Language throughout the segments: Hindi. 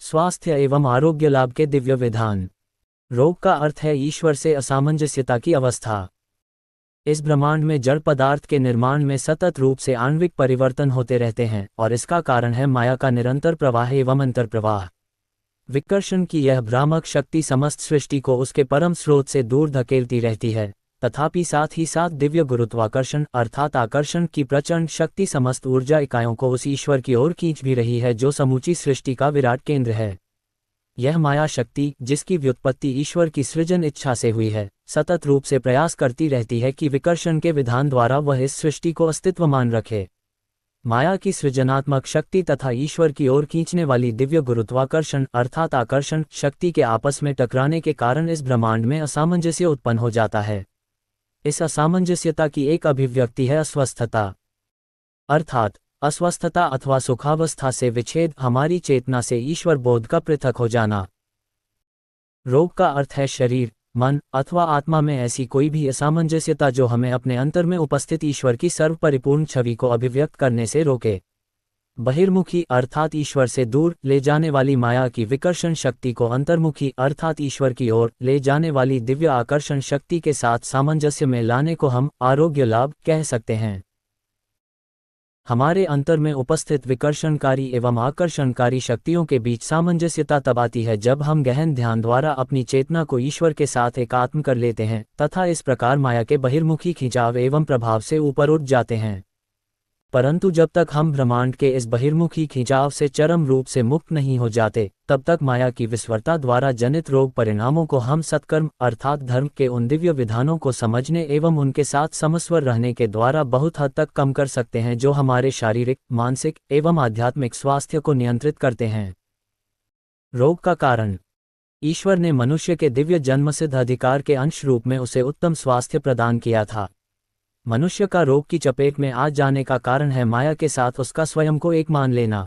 स्वास्थ्य एवं आरोग्य लाभ के दिव्य विधान। रोग का अर्थ है ईश्वर से असामंजस्यता की अवस्था। इस ब्रह्मांड में जड़ पदार्थ के निर्माण में सतत रूप से आणविक परिवर्तन होते रहते हैं और इसका कारण है माया का निरंतर प्रवाह एवं अंतर्प्रवाह। विकर्षण की यह भ्रामक शक्ति समस्त सृष्टि को उसके परम स्रोत से दूर धकेलती रहती है, तथापि साथ ही साथ दिव्य गुरुत्वाकर्षण अर्थात आकर्षण की प्रचंड शक्ति समस्त ऊर्जा इकाइयों को उस ईश्वर की ओर खींच भी रही है जो समूची सृष्टि का विराट केंद्र है। यह माया शक्ति, जिसकी व्युत्पत्ति ईश्वर की सृजन इच्छा से हुई है, सतत रूप से प्रयास करती रहती है कि विकर्षण के विधान द्वारा वह इस सृष्टि को अस्तित्वमान रखे। माया की सृजनात्मक शक्ति तथा ईश्वर की ओर खींचने वाली दिव्य गुरुत्वाकर्षण अर्थात आकर्षण शक्ति के आपस में टकराने के कारण इस ब्रह्मांड में असामंजस्य उत्पन्न हो जाता है। इस असामंजस्यता की एक अभिव्यक्ति है अस्वस्थता, अर्थात अस्वस्थता अथवा सुखावस्था से विच्छेद, हमारी चेतना से ईश्वर बोध का पृथक हो जाना। रोग का अर्थ है शरीर, मन अथवा आत्मा में ऐसी कोई भी असामंजस्यता जो हमें अपने अंतर में उपस्थित ईश्वर की सर्वपरिपूर्ण छवि को अभिव्यक्त करने से रोके। बहिर्मुखी अर्थात ईश्वर से दूर ले जाने वाली माया की विकर्षण शक्ति को अंतर्मुखी अर्थात ईश्वर की ओर ले जाने वाली दिव्य आकर्षण शक्ति के साथ सामंजस्य में लाने को हम आरोग्य लाभ कह सकते हैं। हमारे अंतर में उपस्थित विकर्षणकारी एवं आकर्षणकारी शक्तियों के बीच सामंजस्यता तब आती है जब हम गहन ध्यान द्वारा अपनी चेतना को ईश्वर के साथ एकात्म कर लेते हैं तथा इस प्रकार माया के बहिर्मुखी खिंचाव एवं प्रभाव से ऊपर उठ जाते हैं। परंतु जब तक हम ब्रह्मांड के इस बहिर्मुखी खिंचाव से चरम रूप से मुक्त नहीं हो जाते, तब तक माया की विस्वरता द्वारा जनित रोग परिणामों को हम सत्कर्म अर्थात धर्म के उन दिव्य विधानों को समझने एवं उनके साथ समस्वर रहने के द्वारा बहुत हद तक कम कर सकते हैं जो हमारे शारीरिक, मानसिक एवं आध्यात्मिक स्वास्थ्य को नियंत्रित करते हैं। रोग का कारण। ईश्वर ने मनुष्य के दिव्य जन्मसिद्ध अधिकार के अंश रूप में उसे उत्तम स्वास्थ्य प्रदान किया था। मनुष्य का रोग की चपेट में आ जाने का कारण है माया के साथ उसका स्वयं को एक मान लेना।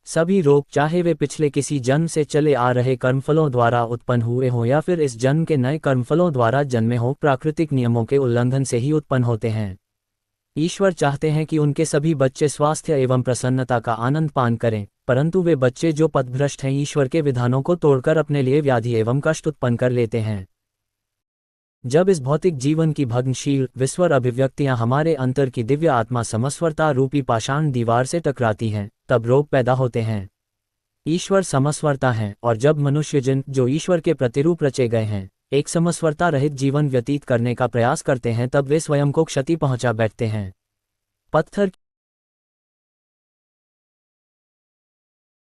सभी रोग, चाहे वे पिछले किसी जन्म से चले आ रहे कर्मफलों द्वारा उत्पन्न हुए हों या फिर इस जन्म के नए कर्मफलों द्वारा जन्मे हों, प्राकृतिक नियमों के उल्लंघन से ही उत्पन्न होते हैं। ईश्वर चाहते हैं कि उनके सभी बच्चे स्वास्थ्य एवं प्रसन्नता का आनंद पान करें, परंतु वे बच्चे जो पथभ्रष्ट हैं ईश्वर के विधानों को तोड़कर अपने लिए व्याधि एवं कष्ट उत्पन्न कर लेते हैं। जब इस भौतिक जीवन की भग्नशील विस्वर अभिव्यक्तियां हमारे अंतर की दिव्य आत्मा समस्वरता रूपी पाषाण दीवार से टकराती हैं, तब रोग पैदा होते हैं। ईश्वर समस्वरता हैं और जब मनुष्यजन जो ईश्वर के प्रतिरूप रचे गए हैं एक समस्वरता रहित जीवन व्यतीत करने का प्रयास करते हैं, तब वे स्वयं को क्षति पहुंचा बैठते हैं। पत्थर